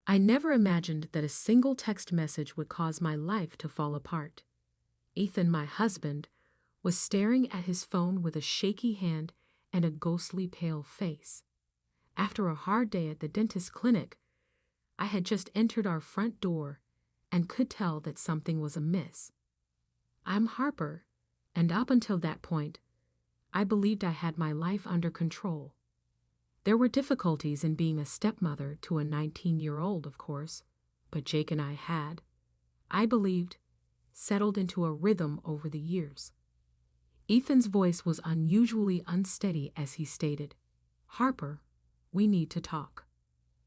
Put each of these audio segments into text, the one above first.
I never imagined that a single text message would cause my life to fall apart. Ethan, my husband, was staring at his phone with a shaky hand and a ghostly pale face. After a hard day at the dentist clinic, I had just entered our front door and could tell that something was amiss. I'm Harper, and up until that point, I believed I had my life under control. There were difficulties in being a stepmother to a 19-year-old, of course, but Jake and I had, I believed, settled into a rhythm over the years. Ethan's voice was unusually unsteady as he stated, "Harper, we need to talk."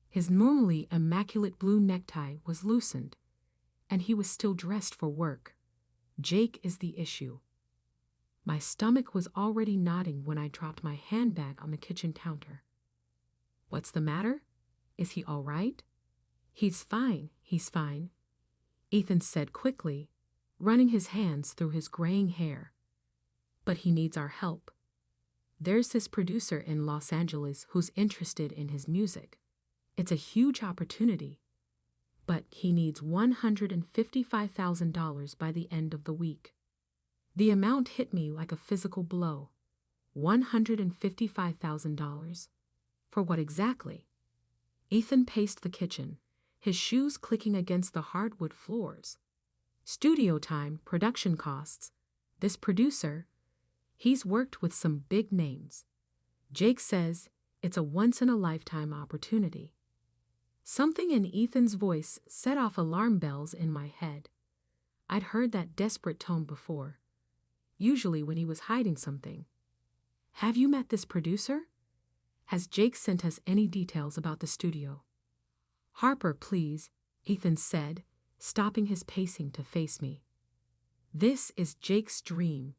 His normally immaculate blue necktie was loosened, and he was still dressed for work. Jake is the issue. My stomach was already knotting when I dropped my handbag on the kitchen counter. "What's the matter? Is he all right?" He's fine," Ethan said quickly, running his hands through his graying hair. "But he needs our help. There's this producer in Los Angeles who's interested in his music. It's a huge opportunity, but he needs $155,000 by the end of the week." The amount hit me like a physical blow. $155,000. For what exactly? Ethan paced the kitchen, his shoes clicking against the hardwood floors. Studio time, production costs. This producer, he's worked with some big names. Jake says it's a once-in-a-lifetime opportunity. Something in Ethan's voice set off alarm bells in my head. I'd heard that desperate tone before, usually when he was hiding something. "Have you met this producer? Has Jake sent us any details about the studio?" "Harper, please," Ethan said, stopping his pacing to face me. "This is Jake's dream.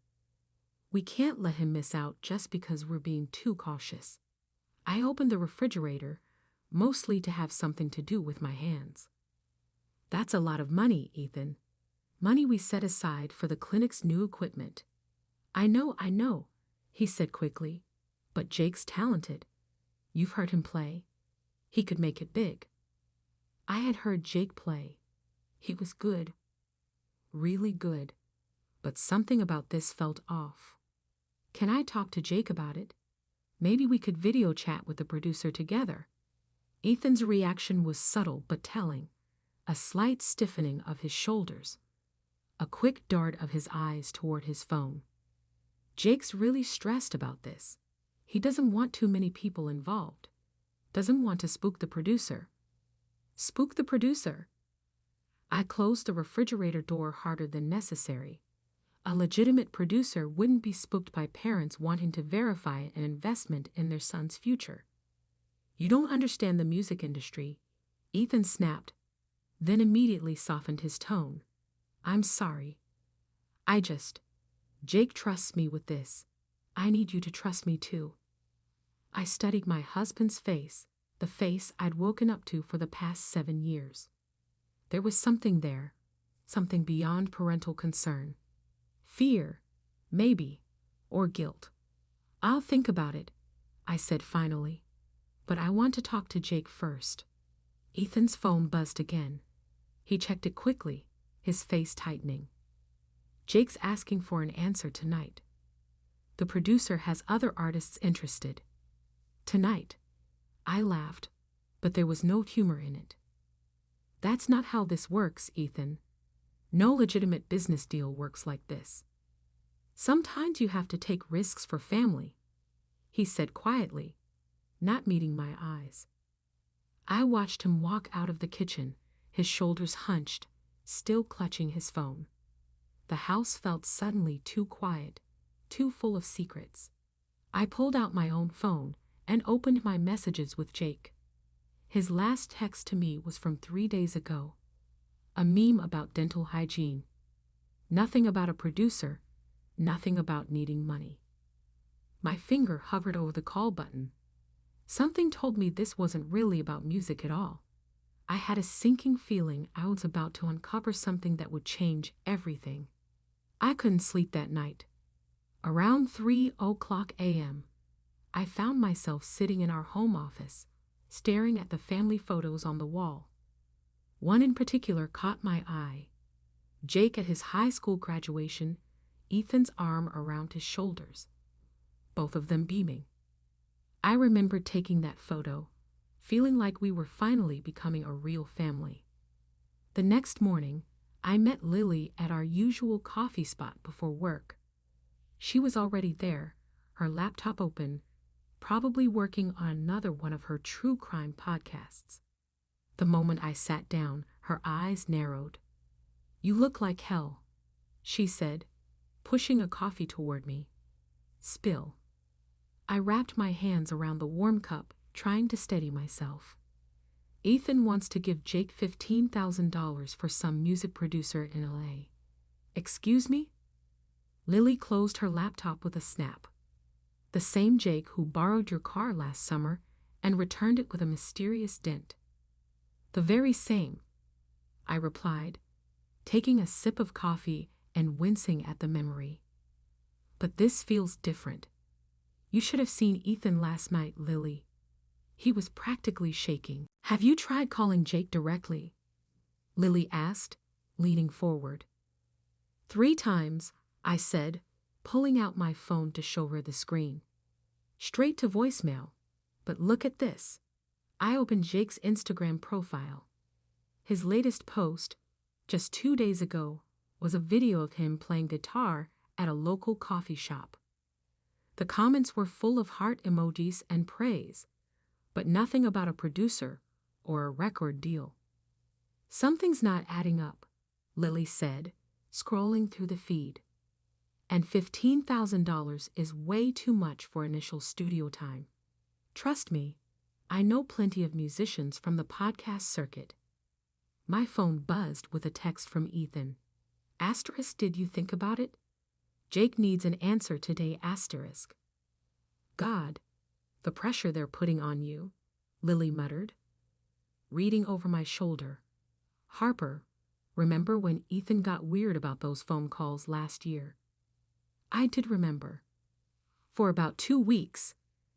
We can't let him miss out just because we're being too cautious." I opened the refrigerator, mostly to have something to do with my hands. "That's a lot of money, Ethan. Money we set aside for the clinic's new equipment." I know, he said quickly. "But Jake's talented. You've heard him play. He could make it big." I had heard Jake play. He was good. Really good. But something about this felt off. "Can I talk to Jake about it? Maybe we could video chat with the producer together." Ethan's reaction was subtle but telling, a slight stiffening of his shoulders, a quick dart of his eyes toward his phone. "Jake's really stressed about this. He doesn't want too many people involved. Doesn't want to spook the producer." "Spook the producer?" I closed the refrigerator door harder than necessary. A legitimate producer wouldn't be spooked by parents wanting to verify an investment in their son's future. "You don't understand the music industry," Ethan snapped, then immediately softened his tone. "I'm sorry. Jake trusts me with this. I need you to trust me too." I studied my husband's face, the face I'd woken up to for the past 7 years. There was something there, something beyond parental concern. Fear, maybe, or guilt. "I'll think about it," I said finally. "But I want to talk to Jake first." Ethan's phone buzzed again. He checked it quickly, his face tightening. "Jake's asking for an answer tonight. The producer has other artists interested." "Tonight." I laughed, but there was no humor in it. "That's not how this works, Ethan. No legitimate business deal works like this. Sometimes you have to take risks for family," he said quietly, not meeting my eyes. I watched him walk out of the kitchen, his shoulders hunched, still clutching his phone. The house felt suddenly too quiet, too full of secrets. I pulled out my own phone and opened my messages with Jake. His last text to me was from 3 days ago, a meme about dental hygiene. Nothing about a producer, nothing about needing money. My finger hovered over the call button. Something told me this wasn't really about music at all. I had a sinking feeling I was about to uncover something that would change everything. I couldn't sleep that night. Around 3:00 a.m., I found myself sitting in our home office, staring at the family photos on the wall. One in particular caught my eye. Jake at his high school graduation, Ethan's arm around his shoulders, both of them beaming. I remembered taking that photo, feeling like we were finally becoming a real family. The next morning, I met Lily at our usual coffee spot before work. She was already there, her laptop open, probably working on another one of her true crime podcasts. The moment I sat down, her eyes narrowed. "You look like hell," she said, pushing a coffee toward me. "Spill." I wrapped my hands around the warm cup, trying to steady myself. "Ethan wants to give Jake $15,000 for some music producer in LA. Excuse me?" Lily closed her laptop with a snap. "The same Jake who borrowed your car last summer and returned it with a mysterious dent." "The very same," I replied, taking a sip of coffee and wincing at the memory. "But this feels different. You should have seen Ethan last night, Lily. He was practically shaking." "Have you tried calling Jake directly?" Lily asked, leaning forward. "3 times, I said, pulling out my phone to show her the screen. "Straight to voicemail. But look at this." I opened Jake's Instagram profile. His latest post, just 2 days ago, was a video of him playing guitar at a local coffee shop. The comments were full of heart emojis and praise, but nothing about a producer or a record deal. "Something's not adding up," Lily said, scrolling through the feed. "And $15,000 is way too much for initial studio time. Trust me, I know plenty of musicians from the podcast circuit." My phone buzzed with a text from Ethan. "Asterisk, did you think about it? Jake needs an answer today, asterisk." "God, the pressure they're putting on you," Lily muttered, reading over my shoulder. "Harper, remember when Ethan got weird about those phone calls last year?" I did remember. For about 2 weeks,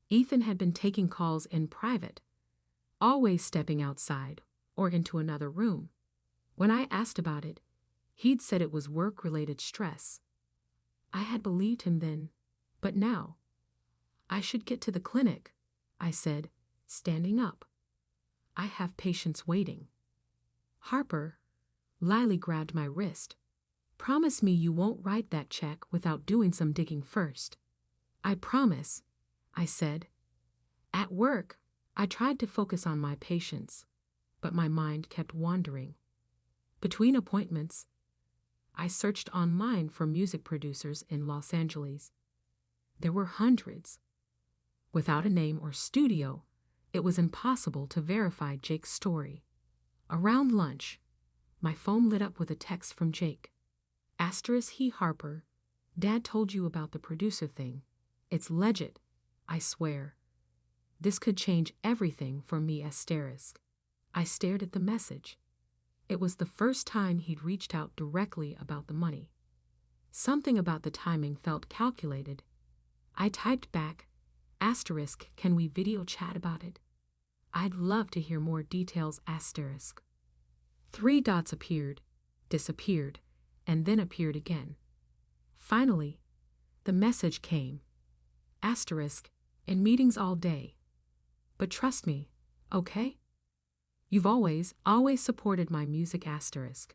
Ethan had been taking calls in private, always stepping outside or into another room. When I asked about it, he'd said it was work-related stress. I had believed him then, but now, "I should get to the clinic," I said, standing up. "I have patients waiting." "Harper," Lily grabbed my wrist. "Promise me you won't write that check without doing some digging first." "I promise," I said. At work, I tried to focus on my patients, but my mind kept wandering. Between appointments, I searched online for music producers in Los Angeles. There were hundreds. Without a name or studio, it was impossible to verify Jake's story. Around lunch, my phone lit up with a text from Jake. "Asterisk, he Harper, Dad told you about the producer thing. It's legit, I swear. This could change everything for me, asterisk." I stared at the message. It was the first time he'd reached out directly about the money. Something about the timing felt calculated. I typed back, "Asterisk, can we video chat about it? I'd love to hear more details, asterisk." 3 dots appeared, disappeared, and then appeared again. Finally, the message came. "Asterisk, in meetings all day. But trust me, okay? You've always supported my music, asterisk."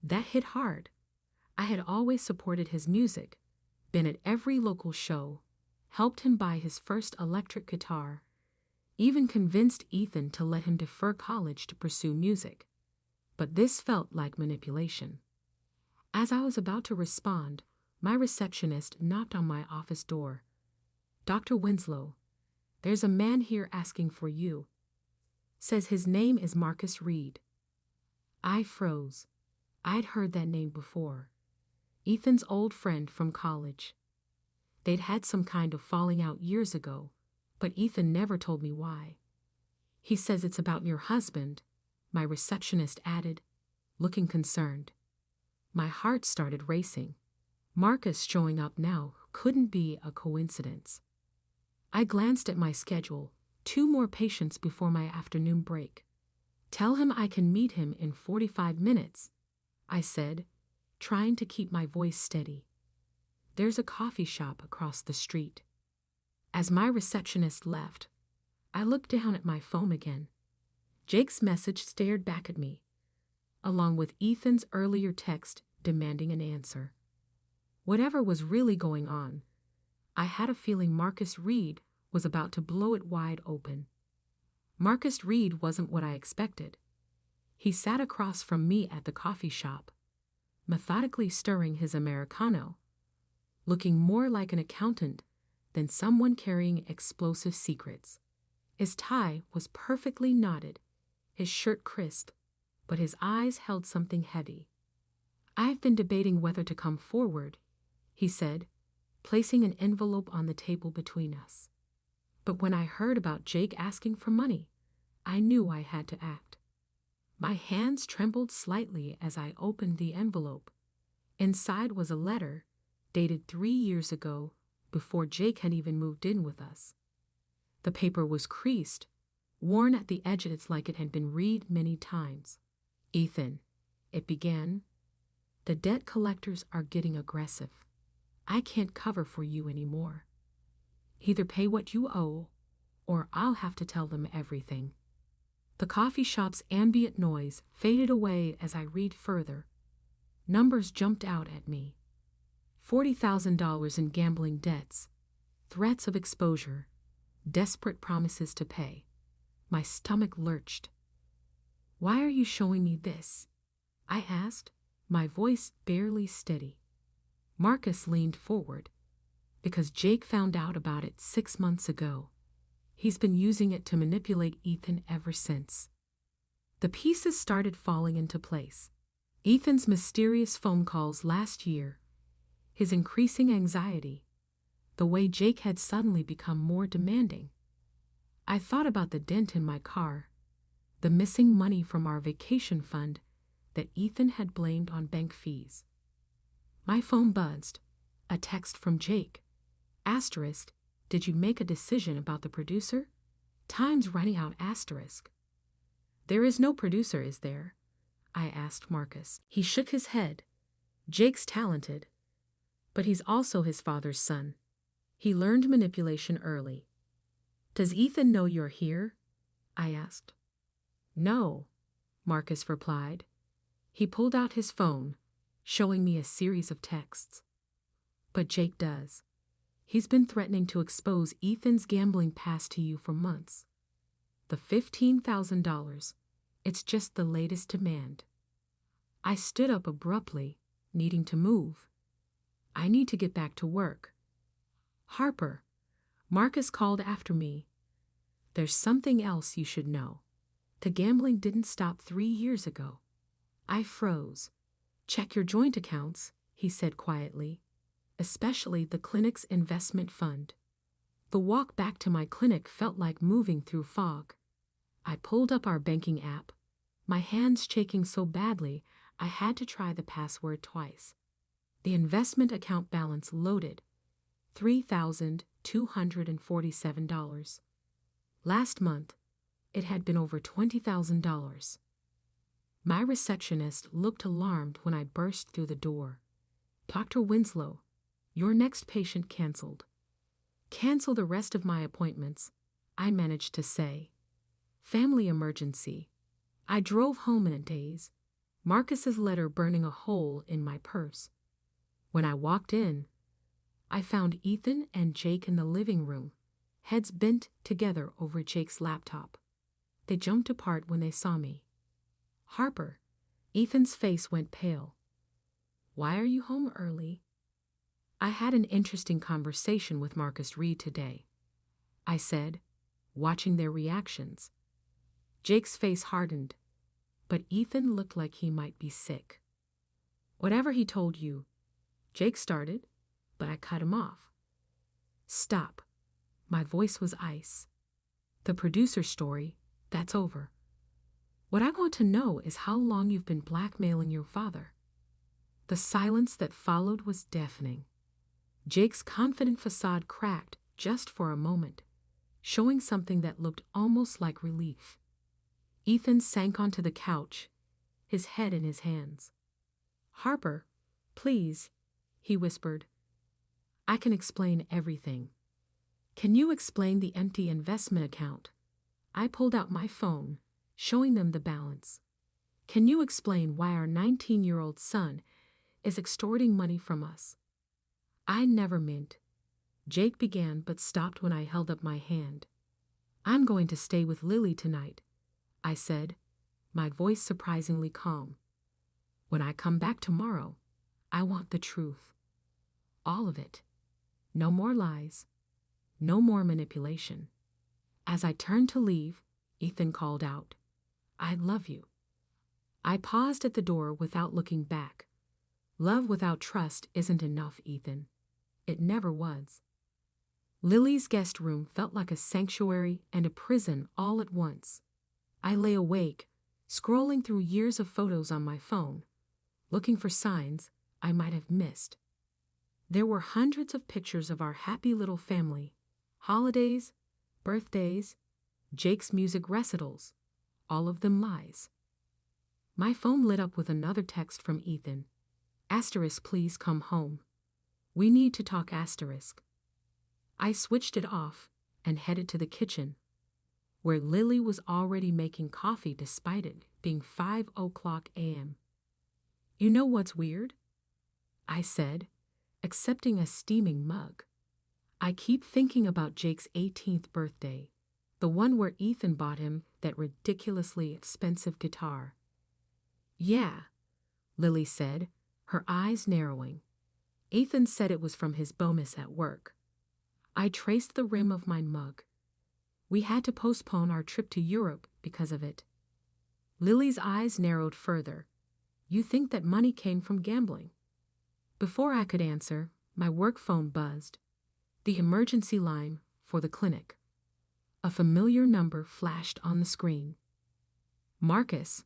That hit hard. I had always supported his music, been at every local show, helped him buy his first electric guitar, even convinced Ethan to let him defer college to pursue music. But this felt like manipulation. As I was about to respond, my receptionist knocked on my office door. "Dr. Winslow, there's a man here asking for you. Says his name is Marcus Reed." I froze. I'd heard that name before. Ethan's old friend from college. They'd had some kind of falling out years ago, but Ethan never told me why. "He says it's about your husband," my receptionist added, looking concerned. My heart started racing. Marcus showing up now couldn't be a coincidence. I glanced at my schedule, 2 more patients before my afternoon break. Tell him I can meet him in 45 minutes, I said, trying to keep my voice steady. There's a coffee shop across the street. As my receptionist left, I looked down at my phone again. Jake's message stared back at me, along with Ethan's earlier text demanding an answer. Whatever was really going on, I had a feeling Marcus Reed was about to blow it wide open. Marcus Reed wasn't what I expected. He sat across from me at the coffee shop, methodically stirring his Americano, looking more like an accountant than someone carrying explosive secrets. His tie was perfectly knotted, his shirt crisp, but his eyes held something heavy. "I've been debating whether to come forward," he said, placing an envelope on the table between us. But when I heard about Jake asking for money, I knew I had to act. My hands trembled slightly as I opened the envelope. Inside was a letter dated 3 years ago, before Jake had even moved in with us. The paper was creased, worn at the edges like it had been read many times. "Ethan," it began, "the debt collectors are getting aggressive. I can't cover for you anymore. Either pay what you owe, or I'll have to tell them everything." The coffee shop's ambient noise faded away as I read further. Numbers jumped out at me. $40,000 in gambling debts, threats of exposure, desperate promises to pay. My stomach lurched. "Why are you showing me this?" I asked, my voice barely steady. Marcus leaned forward. "Because Jake found out about it 6 months ago. He's been using it to manipulate Ethan ever since." The pieces started falling into place. Ethan's mysterious phone calls last year, his increasing anxiety, the way Jake had suddenly become more demanding. I thought about the dent in my car, the missing money from our vacation fund that Ethan had blamed on bank fees. My phone buzzed. A text from Jake. Asterisk, "Did you make a decision about the producer? Time's running out." Asterisk. "There is no producer, is there?" I asked Marcus. He shook his head. "Jake's talented, but he's also his father's son. He learned manipulation early." "Does Ethan know you're here?" I asked. "No," Marcus replied. He pulled out his phone, showing me a series of texts. "But Jake does. He's been threatening to expose Ethan's gambling past to you for months. The $15,000, it's just the latest demand." I stood up abruptly, needing to move. "I need to get back to work." "Harper," Marcus called after me, "there's something else you should know. The gambling didn't stop 3 years ago." I froze. "Check your joint accounts," he said quietly, "especially the clinic's investment fund." The walk back to my clinic felt like moving through fog. I pulled up our banking app, my hands shaking so badly I had to try the password twice. The investment account balance loaded, $3,247. Last month, it had been over $20,000. My receptionist looked alarmed when I burst through the door. "Dr. Winslow, your next patient canceled." "Cancel the rest of my appointments," I managed to say. "Family emergency." I drove home in a daze, Marcus's letter burning a hole in my purse. When I walked in, I found Ethan and Jake in the living room, heads bent together over Jake's laptop. They jumped apart when they saw me. "Harper," Ethan's face went pale. "Why are you home early?" "I had an interesting conversation with Marcus Reed today," I said, watching their reactions. Jake's face hardened, but Ethan looked like he might be sick. "Whatever he told you," Jake started, but I cut him off. "Stop." My voice was ice. "The producer story, that's over. What I want to know is how long you've been blackmailing your father." The silence that followed was deafening. Jake's confident facade cracked just for a moment, showing something that looked almost like relief. Ethan sank onto the couch, his head in his hands. "Harper, please," he whispered. "I can explain everything." "Can you explain the empty investment account?" I pulled out my phone, showing them the balance. "Can you explain why our 19-year-old son is extorting money from us?" "I never meant," Jake began but stopped when I held up my hand. "I'm going to stay with Lily tonight," I said, my voice surprisingly calm. "When I come back tomorrow, I want the truth. All of it. No more lies. No more manipulation." As I turned to leave, Ethan called out, "I love you." I paused at the door without looking back. Love without trust isn't enough, Ethan. It never was. Lily's guest room felt like a sanctuary and a prison all at once. I lay awake, scrolling through years of photos on my phone, looking for signs I might have missed. There were hundreds of pictures of our happy little family, holidays, birthdays, Jake's music recitals, all of them lies. My phone lit up with another text from Ethan. "Asterisk, please come home. We need to talk, asterisk." I switched it off and headed to the kitchen, where Lily was already making coffee despite it being 5:00 a.m. "You know what's weird?" I said, accepting a steaming mug. "I keep thinking about Jake's 18th birthday, the one where Ethan bought him that ridiculously expensive guitar." "Yeah," Lily said, her eyes narrowing. "Ethan said it was from his bonus at work." I traced the rim of my mug. "We had to postpone our trip to Europe because of it." Lily's eyes narrowed further. "You think that money came from gambling?" Before I could answer, my work phone buzzed. The emergency line for the clinic. A familiar number flashed on the screen. "Marcus,"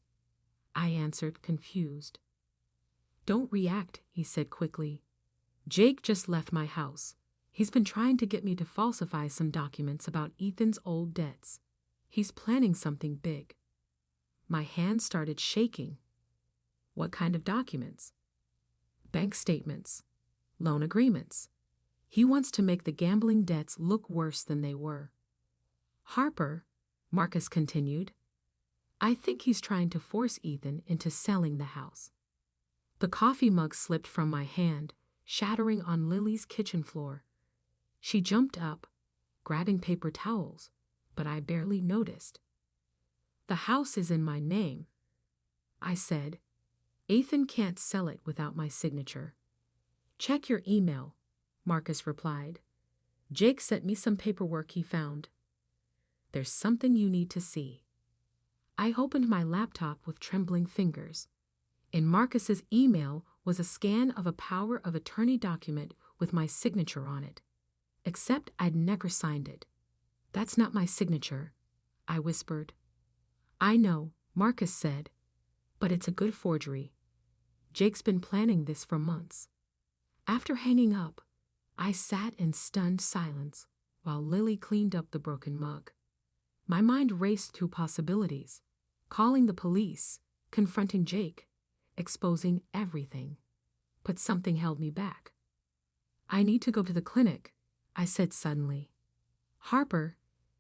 I answered, confused. "Don't react," he said quickly. "Jake just left my house. He's been trying to get me to falsify some documents about Ethan's old debts. He's planning something big." My hand started shaking. "What kind of documents?" "Bank statements, loan agreements. He wants to make the gambling debts look worse than they were." "Harper," Marcus continued, "I think he's trying to force Ethan into selling the house." The coffee mug slipped from my hand, shattering on Lily's kitchen floor. She jumped up, grabbing paper towels, but I barely noticed. "The house is in my name," I said. "Ethan can't sell it without my signature." "Check your email," Marcus replied. "Jake sent me some paperwork he found. There's something you need to see." I opened my laptop with trembling fingers. In Marcus's email was a scan of a power of attorney document with my signature on it. Except I'd never signed it. "That's not my signature," I whispered. "I know," Marcus said, "but it's a good forgery. Jake's been planning this for months." After hanging up, I sat in stunned silence while Lily cleaned up the broken mug. My mind raced through possibilities, calling the police, confronting Jake, exposing everything. But something held me back. "I need to go to the clinic," I said suddenly. "Harper,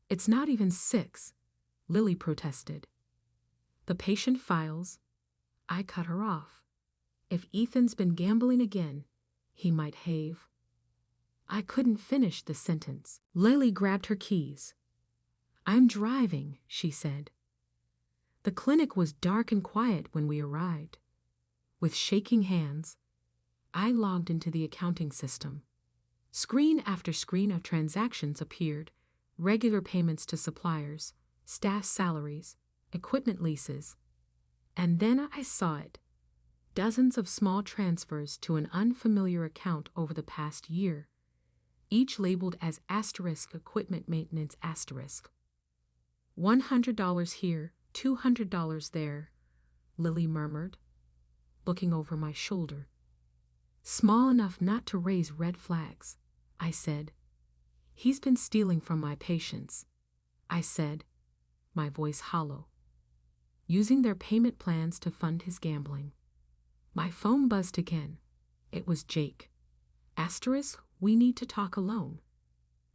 it's not even 6, Lily protested. "The patient files." I cut her off. "If Ethan's been gambling again, he might have." I couldn't finish the sentence. Lily grabbed her keys. "I'm driving," she said. The clinic was dark and quiet when we arrived. With shaking hands, I logged into the accounting system. Screen after screen of transactions appeared, regular payments to suppliers, staff salaries, equipment leases. And then I saw it. Dozens of small transfers to an unfamiliar account over the past year, each labeled as asterisk equipment maintenance asterisk. $100 here, $200 there, Lily murmured, looking over my shoulder. "Small enough not to raise red flags," I said. "He's been stealing from my patients," I said, my voice hollow. using their payment plans to fund his gambling. My phone buzzed again. It was Jake. Asterisk, we need to talk alone.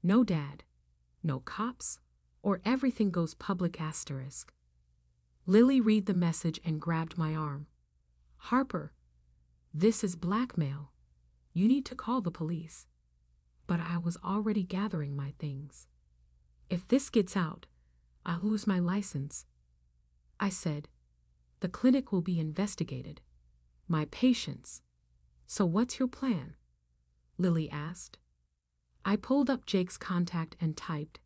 No dad, no cops, or everything goes public asterisk. Lily read the message and grabbed my arm. Harper, this is blackmail. You need to call the police. But I was already gathering my things. If this gets out, I'll lose my license. I said, the clinic will be investigated. My patients. So what's your plan? Lily asked. I pulled up Jake's contact and typed,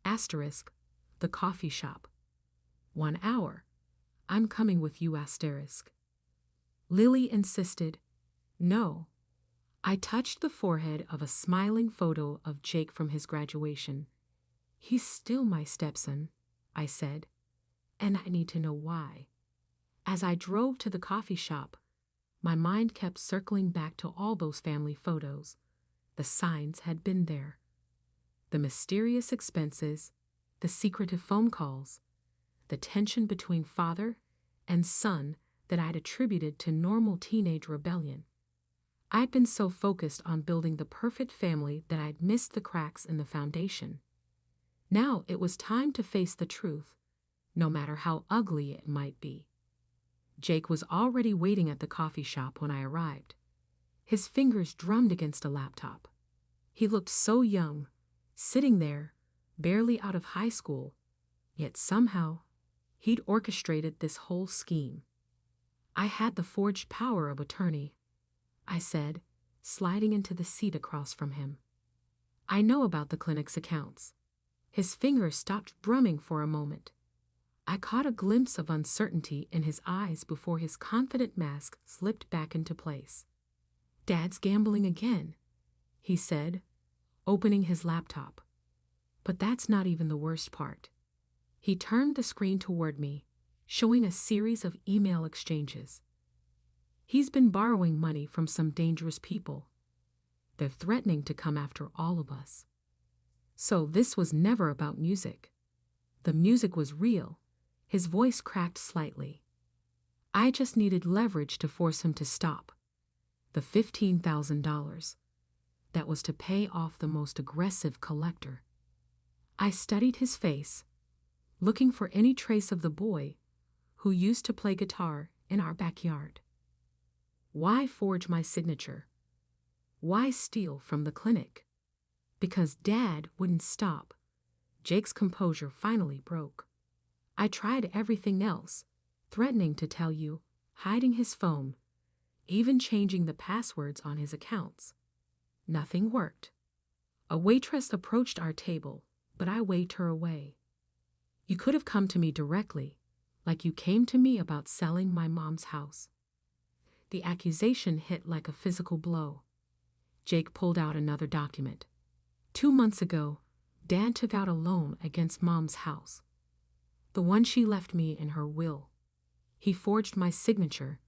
asterisk, the coffee shop. 1 hour. I'm coming with you asterisk. Lily insisted, no. I touched the forehead of a smiling photo of Jake from his graduation. He's still my stepson, I said, and I need to know why. As I drove to the coffee shop, my mind kept circling back to all those family photos. The signs had been there. The mysterious expenses, the secretive phone calls, the tension between father and son that I'd attributed to normal teenage rebellion. I'd been so focused on building the perfect family that I'd missed the cracks in the foundation. Now it was time to face the truth, no matter how ugly it might be. Jake was already waiting at the coffee shop when I arrived. His fingers drummed against a laptop. He looked so young, sitting there, barely out of high school, yet somehow he'd orchestrated this whole scheme. I had the forged power of attorney, I said, sliding into the seat across from him. I know about the clinic's accounts. His fingers stopped drumming for a moment. I caught a glimpse of uncertainty in his eyes before his confident mask slipped back into place. Dad's gambling again, he said, opening his laptop. But that's not even the worst part. He turned the screen toward me, showing a series of email exchanges. He's been borrowing money from some dangerous people. They're threatening to come after all of us. So this was never about music. The music was real. His voice cracked slightly. I just needed leverage to force him to stop. The $15,000. That was to pay off the most aggressive collector. I studied his face, looking for any trace of the boy who used to play guitar in our backyard. Why forge my signature? Why steal from the clinic? Because Dad wouldn't stop. Jake's composure finally broke. I tried everything else, threatening to tell you, hiding his phone, even changing the passwords on his accounts. Nothing worked. A waitress approached our table, but I waved her away. You could have come to me directly, like you came to me about selling my mom's house. The accusation hit like a physical blow. Jake pulled out another document. 2 months ago, Dad took out a loan against Mom's house, the one she left me in her will. He forged my signature,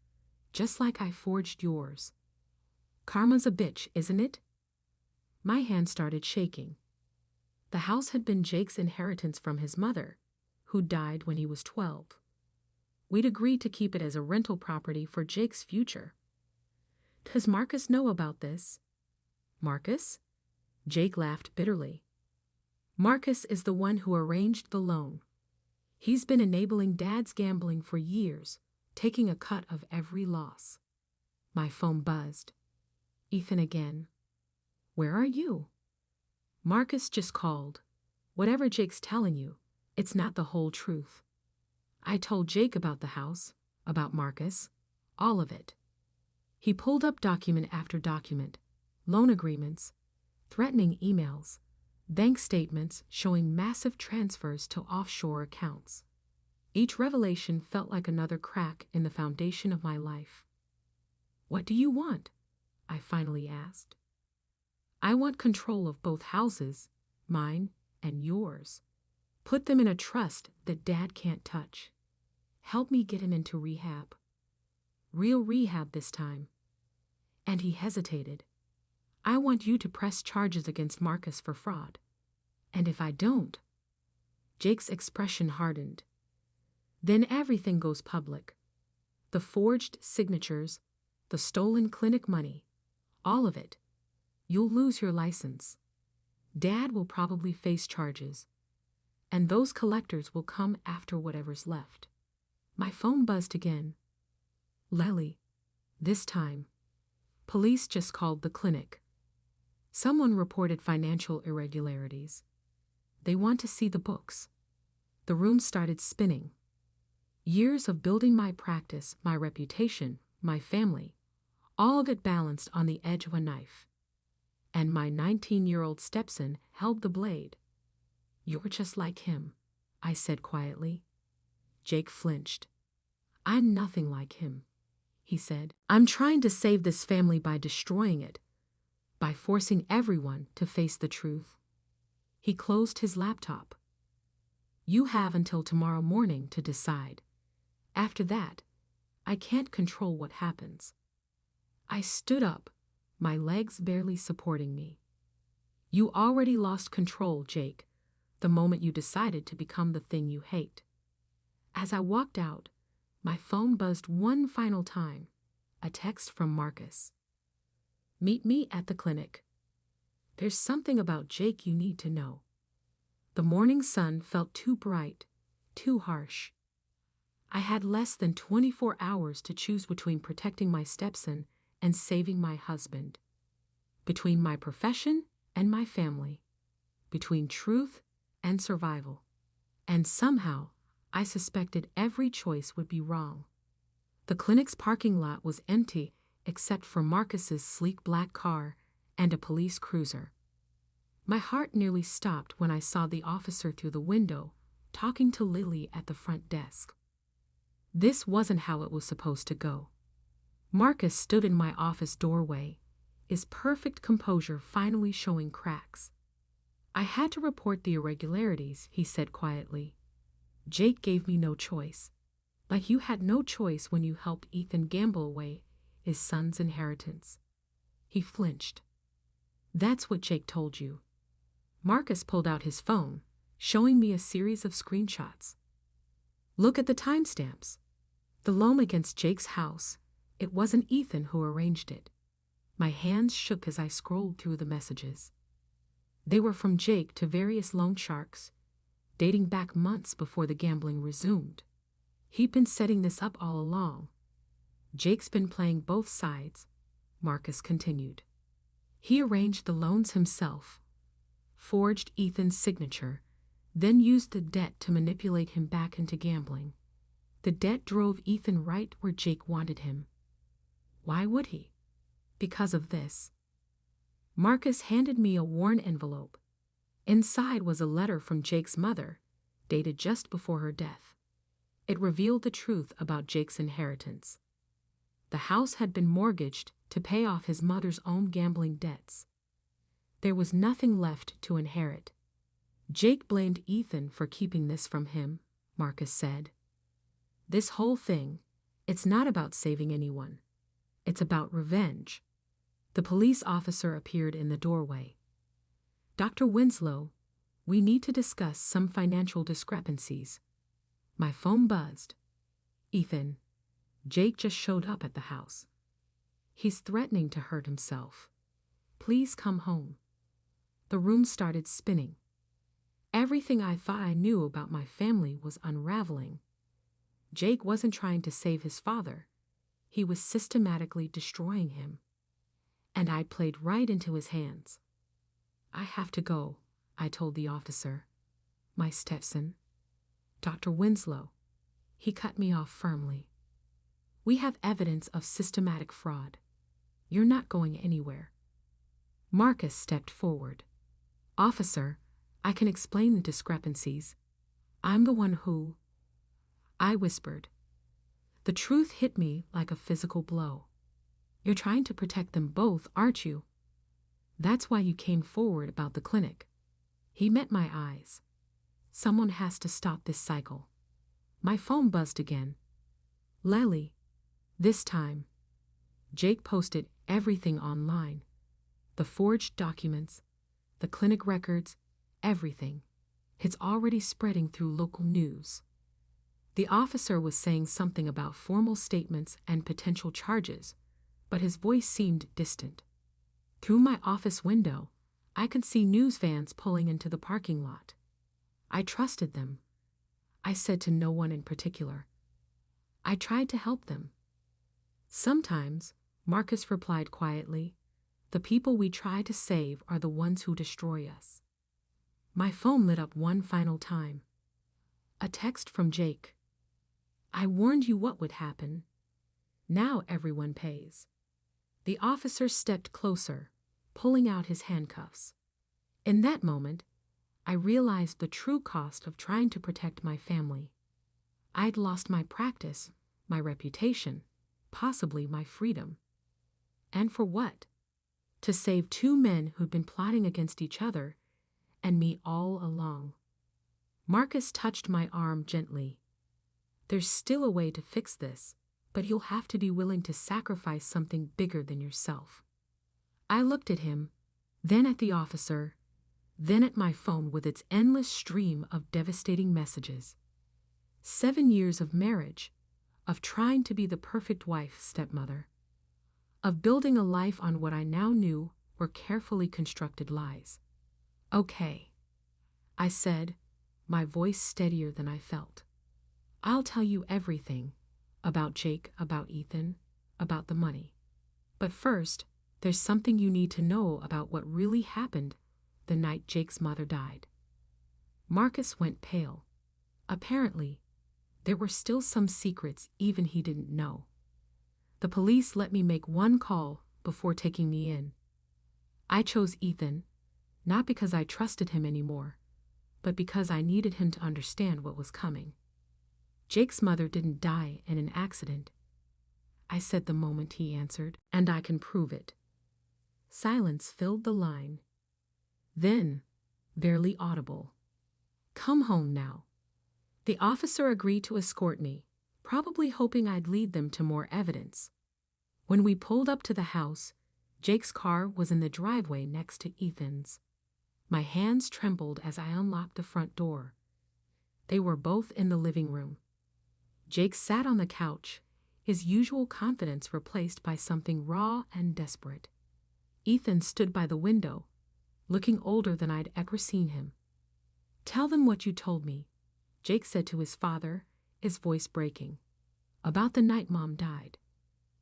just like I forged yours. Karma's a bitch, isn't it? My hand started shaking. The house had been Jake's inheritance from his mother, who died when he was 12. We'd agreed to keep it as a rental property for Jake's future. Does Marcus know about this? Marcus? Jake laughed bitterly. Marcus is the one who arranged the loan. He's been enabling Dad's gambling for years, taking a cut of every loss. My phone buzzed. Ethan again. Where are you? Marcus just called. Whatever Jake's telling you, it's not the whole truth. I told Jake about the house, about Marcus, all of it. He pulled up document after document, loan agreements, threatening emails, bank statements showing massive transfers to offshore accounts. Each revelation felt like another crack in the foundation of my life. What do you want? I finally asked. I want control of both houses, mine and yours. Put them in a trust that Dad can't touch. Help me get him into rehab. Real rehab this time. And he hesitated. I want you to press charges against Marcus for fraud. And if I don't... Jake's expression hardened. Then everything goes public. The forged signatures, the stolen clinic money, all of it. You'll lose your license. Dad will probably face charges. And those collectors will come after whatever's left. My phone buzzed again. Lely. This time. Police just called the clinic. Someone reported financial irregularities. They want to see the books. The room started spinning. Years of building my practice, my reputation, my family, all of it balanced on the edge of a knife. And my 19-year-old stepson held the blade. You're just like him, I said quietly. Jake flinched. I'm nothing like him, he said. I'm trying to save this family by destroying it, by forcing everyone to face the truth. He closed his laptop. You have until tomorrow morning to decide. After that, I can't control what happens. I stood up, my legs barely supporting me. You already lost control, Jake, the moment you decided to become the thing you hate. As I walked out, my phone buzzed one final time, a text from Marcus. Meet me at the clinic. There's something about Jake you need to know. The morning sun felt too bright, too harsh. I had less than 24 hours to choose between protecting my stepson and saving my husband. Between my profession and my family. Between truth and survival. And somehow, I suspected every choice would be wrong. The clinic's parking lot was empty except for Marcus's sleek black car and a police cruiser. My heart nearly stopped when I saw the officer through the window, talking to Lily at the front desk. This wasn't how it was supposed to go. Marcus stood in my office doorway, his perfect composure finally showing cracks. I had to report the irregularities, he said quietly. Jake gave me no choice. Like you had no choice when you helped Ethan gamble away his son's inheritance. He flinched. That's what Jake told you. Marcus pulled out his phone, showing me a series of screenshots. Look at the timestamps. The loan against Jake's house. It wasn't Ethan who arranged it. My hands shook as I scrolled through the messages. They were from Jake to various loan sharks, dating back months before the gambling resumed. He'd been setting this up all along. Jake's been playing both sides, Marcus continued. He arranged the loans himself, forged Ethan's signature, then used the debt to manipulate him back into gambling. The debt drove Ethan right where Jake wanted him. Why would he? Because of this. Marcus handed me a worn envelope. Inside was a letter from Jake's mother, dated just before her death. It revealed the truth about Jake's inheritance. The house had been mortgaged to pay off his mother's own gambling debts. There was nothing left to inherit. Jake blamed Ethan for keeping this from him, Marcus said. This whole thing, it's not about saving anyone. It's about revenge. The police officer appeared in the doorway. Dr. Winslow, we need to discuss some financial discrepancies. My phone buzzed. Ethan, Jake just showed up at the house. He's threatening to hurt himself. Please come home. The room started spinning. Everything I thought I knew about my family was unraveling. Jake wasn't trying to save his father. He was systematically destroying him. And I played right into his hands. I have to go, I told the officer. My stepson. Dr. Winslow. He cut me off firmly. We have evidence of systematic fraud. You're not going anywhere. Marcus stepped forward. Officer, I can explain the discrepancies. I'm the one who... I whispered. The truth hit me like a physical blow. You're trying to protect them both, aren't you? That's why you came forward about the clinic. He met my eyes. Someone has to stop this cycle. My phone buzzed again. Lely. This time. Jake posted everything online. The forged documents, the clinic records, everything. It's already spreading through local news. The officer was saying something about formal statements and potential charges, but his voice seemed distant. Through my office window, I could see news vans pulling into the parking lot. I trusted them. I said to no one in particular. I tried to help them. Sometimes, Marcus replied quietly, the people we try to save are the ones who destroy us. My phone lit up one final time. A text from Jake. I warned you what would happen. Now everyone pays. The officer stepped closer, pulling out his handcuffs. In that moment, I realized the true cost of trying to protect my family. I'd lost my practice, my reputation, possibly my freedom. And for what? To save two men who'd been plotting against each other, and me all along. Marcus touched my arm gently. There's still a way to fix this, but you'll have to be willing to sacrifice something bigger than yourself. I looked at him, then at the officer, then at my phone with its endless stream of devastating messages. 7 years of marriage, of trying to be the perfect wife, stepmother, of building a life on what I now knew were carefully constructed lies. Okay, I said, my voice steadier than I felt. I'll tell you everything, about Jake, about Ethan, about the money. But first, there's something you need to know about what really happened the night Jake's mother died. Marcus went pale. Apparently, there were still some secrets even he didn't know. The police let me make one call before taking me in. I chose Ethan, not because I trusted him anymore, but because I needed him to understand what was coming. Jake's mother didn't die in an accident, I said the moment he answered, and I can prove it. Silence filled the line. Then, barely audible, come home now. The officer agreed to escort me, probably hoping I'd lead them to more evidence. When we pulled up to the house, Jake's car was in the driveway next to Ethan's. My hands trembled as I unlocked the front door. They were both in the living room. Jake sat on the couch, his usual confidence replaced by something raw and desperate. Ethan stood by the window, looking older than I'd ever seen him. Tell them what you told me, Jake said to his father, his voice breaking. About the night Mom died.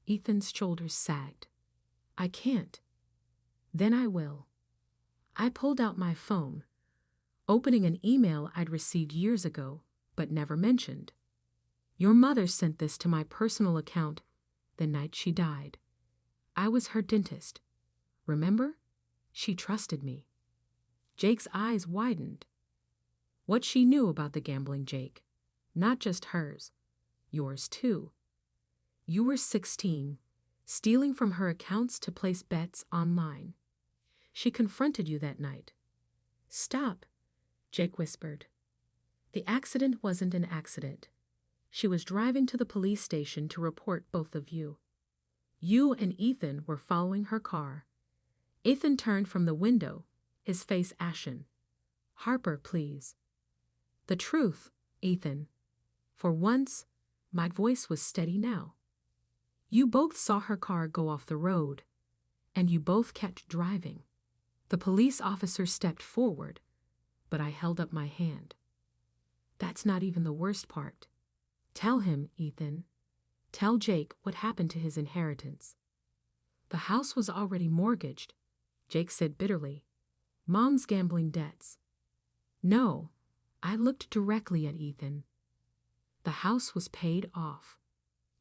Ethan's shoulders sagged. I can't. Then I will. I pulled out my phone, opening an email I'd received years ago, but never mentioned. Your mother sent this to my personal account the night she died. I was her dentist. Remember? She trusted me. Jake's eyes widened. What she knew about the gambling, Jake. Not just hers. Yours too. You were 16, stealing from her accounts to place bets online. She confronted you that night. Stop, Jake whispered. The accident wasn't an accident. She was driving to the police station to report both of you. You and Ethan were following her car. Ethan turned from the window, his face ashen. Harper, please. The truth, Ethan. For once, my voice was steady now. You both saw her car go off the road, and you both kept driving. The police officer stepped forward, but I held up my hand. That's not even the worst part. Tell him, Ethan. Tell Jake what happened to his inheritance. The house was already mortgaged, Jake said bitterly. Mom's gambling debts. No, I looked directly at Ethan. The house was paid off.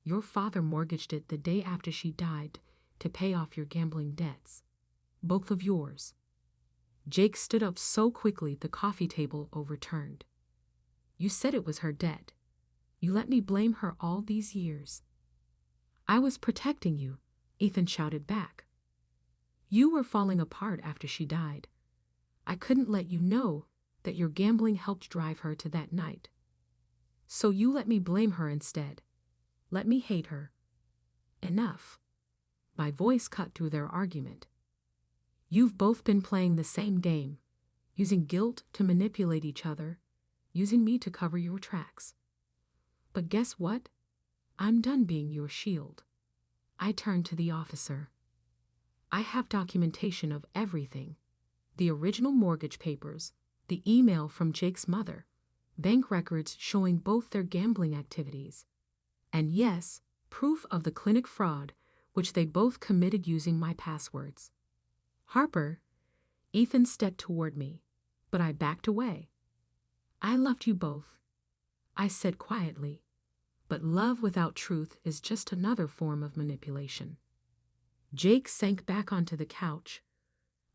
Your father mortgaged it the day after she died to pay off your gambling debts. Both of yours. Jake stood up so quickly the coffee table overturned. You said it was her debt. You let me blame her all these years. I was protecting you, Ethan shouted back. You were falling apart after she died. I couldn't let you know that your gambling helped drive her to that night. So you let me blame her instead. Let me hate her. Enough. My voice cut through their argument. You've both been playing the same game, using guilt to manipulate each other, using me to cover your tracks. But guess what? I'm done being your shield. I turned to the officer. I have documentation of everything. The original mortgage papers, the email from Jake's mother, bank records showing both their gambling activities, and yes, proof of the clinic fraud, which they both committed using my passwords. Harper, Ethan stepped toward me, but I backed away. I loved you both, I said quietly, but love without truth is just another form of manipulation. Jake sank back onto the couch,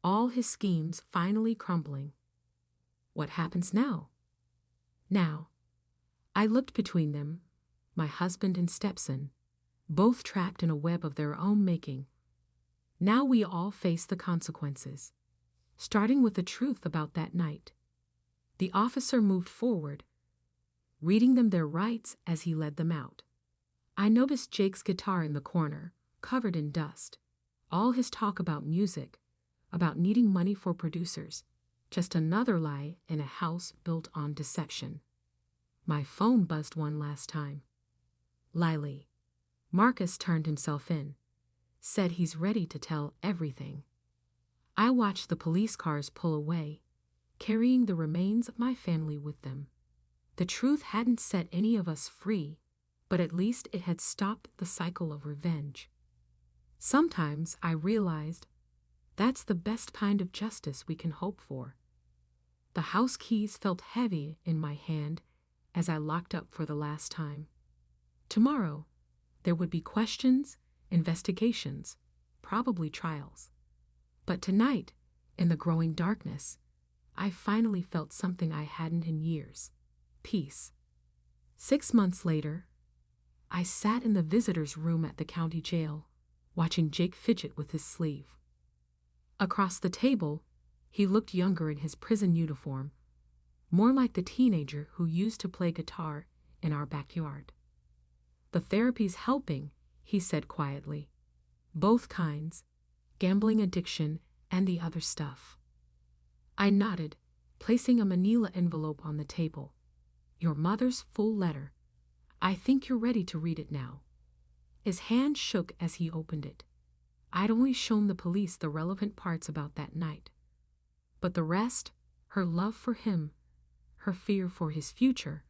all his schemes finally crumbling. What happens now? Now, I looked between them, my husband and stepson, both trapped in a web of their own making. Now we all face the consequences, starting with the truth about that night. The officer moved forward, reading them their rights as he led them out. I noticed Jake's guitar in the corner, covered in dust. All his talk about music, about needing money for producers, just another lie in a house built on deception. My phone buzzed one last time. Lily. Marcus turned himself in, said he's ready to tell everything. I watched the police cars pull away, carrying the remains of my family with them. The truth hadn't set any of us free, but at least it had stopped the cycle of revenge. Sometimes I realized that's the best kind of justice we can hope for. The house keys felt heavy in my hand as I locked up for the last time. Tomorrow, there would be questions, investigations, probably trials. But tonight, in the growing darkness, I finally felt something I hadn't in years: peace. 6 months later, I sat in the visitor's room at the county jail, watching Jake fidget with his sleeve. Across the table, he looked younger in his prison uniform, more like the teenager who used to play guitar in our backyard. The therapy's helping, he said quietly. Both kinds, gambling addiction and the other stuff. I nodded, placing a manila envelope on the table. Your mother's full letter. I think you're ready to read it now. His hand shook as he opened it. I'd only shown the police the relevant parts about that night. But the rest, her love for him, her fear for his future,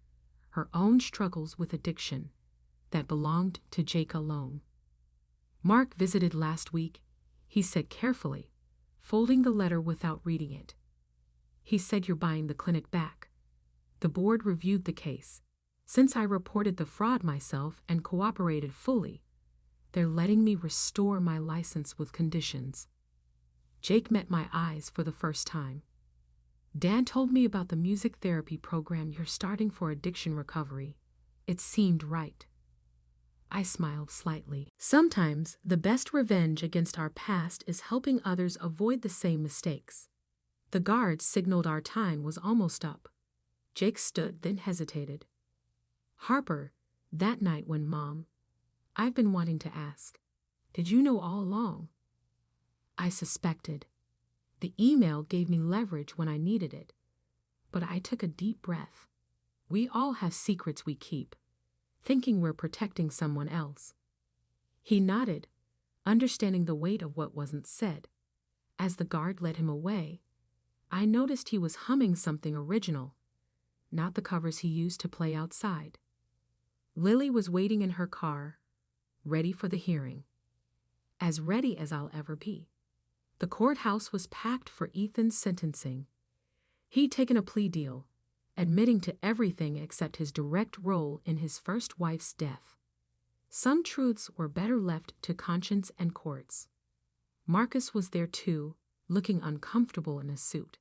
her own struggles with addiction, that belonged to Jake alone. Mark visited last week, he said carefully, folding the letter without reading it. He said you're buying the clinic back. The board reviewed the case. Since I reported the fraud myself and cooperated fully, they're letting me restore my license with conditions. Jake met my eyes for the first time. Dad told me about the music therapy program you're starting for addiction recovery. It seemed right. I smiled slightly. Sometimes the best revenge against our past is helping others avoid the same mistakes. The guards signaled our time was almost up. Jake stood, then hesitated. Harper, that night when Mom, I've been wanting to ask, did you know all along? I suspected. The email gave me leverage when I needed it, but I took a deep breath. We all have secrets we keep, thinking we're protecting someone else. He nodded, understanding the weight of what wasn't said. As the guard led him away, I noticed he was humming something original, not the covers he used to play outside. Lily was waiting in her car, ready for the hearing. As ready as I'll ever be. The courthouse was packed for Ethan's sentencing. He'd taken a plea deal, admitting to everything except his direct role in his first wife's death. Some truths were better left to conscience and courts. Marcus was there too, looking uncomfortable in a suit.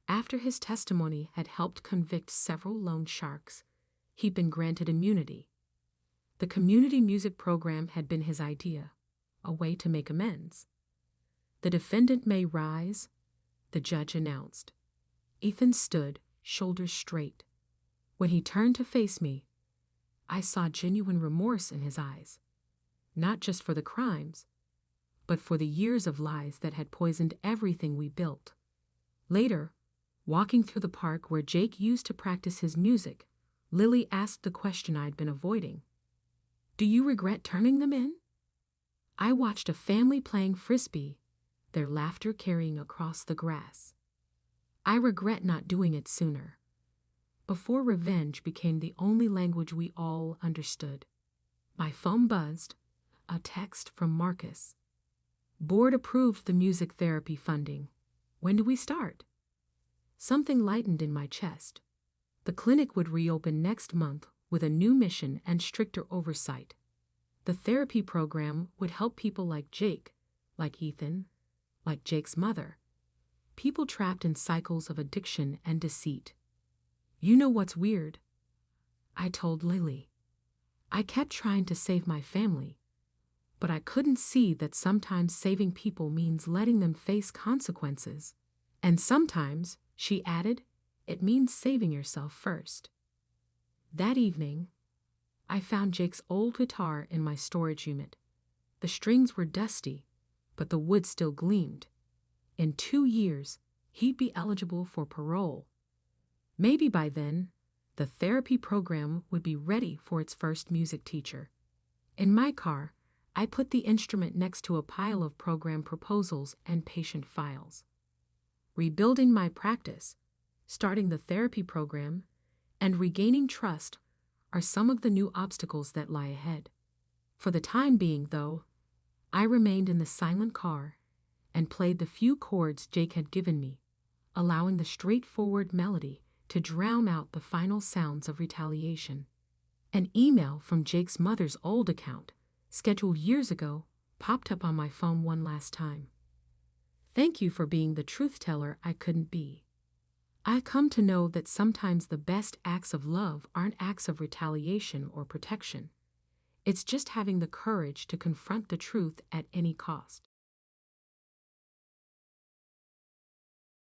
After his testimony had helped convict several loan sharks, he'd been granted immunity. The community music program had been his idea, a way to make amends. The defendant may rise, the judge announced. Ethan stood, shoulders straight. When he turned to face me, I saw genuine remorse in his eyes, not just for the crimes, but for the years of lies that had poisoned everything we built. Later, walking through the park where Jake used to practice his music, Lily asked the question I'd been avoiding. Do you regret turning them in? I watched a family playing frisbee, their laughter carrying across the grass. I regret not doing it sooner. Before revenge became the only language we all understood. My phone buzzed, a text from Marcus. Board approved the music therapy funding. When do we start? Something lightened in my chest. The clinic would reopen next month with a new mission and stricter oversight. The therapy program would help people like Jake, like Ethan, like Jake's mother. People trapped in cycles of addiction and deceit. You know what's weird? I told Lily. I kept trying to save my family, but I couldn't see that sometimes saving people means letting them face consequences. And sometimes, she added, it means saving yourself first. That evening, I found Jake's old guitar in my storage unit. The strings were dusty, but the wood still gleamed. In 2 years, he'd be eligible for parole. Maybe by then, the therapy program would be ready for its first music teacher. In my car, I put the instrument next to a pile of program proposals and patient files. Rebuilding my practice, starting the therapy program, and regaining trust are some of the new obstacles that lie ahead. For the time being, though, I remained in the silent car and played the few chords Jake had given me, allowing the straightforward melody to drown out the final sounds of retaliation. An email from Jake's mother's old account, scheduled years ago, popped up on my phone one last time. Thank you for being the truth teller I couldn't be. I come to know that sometimes the best acts of love aren't acts of retaliation or protection. It's just having the courage to confront the truth at any cost.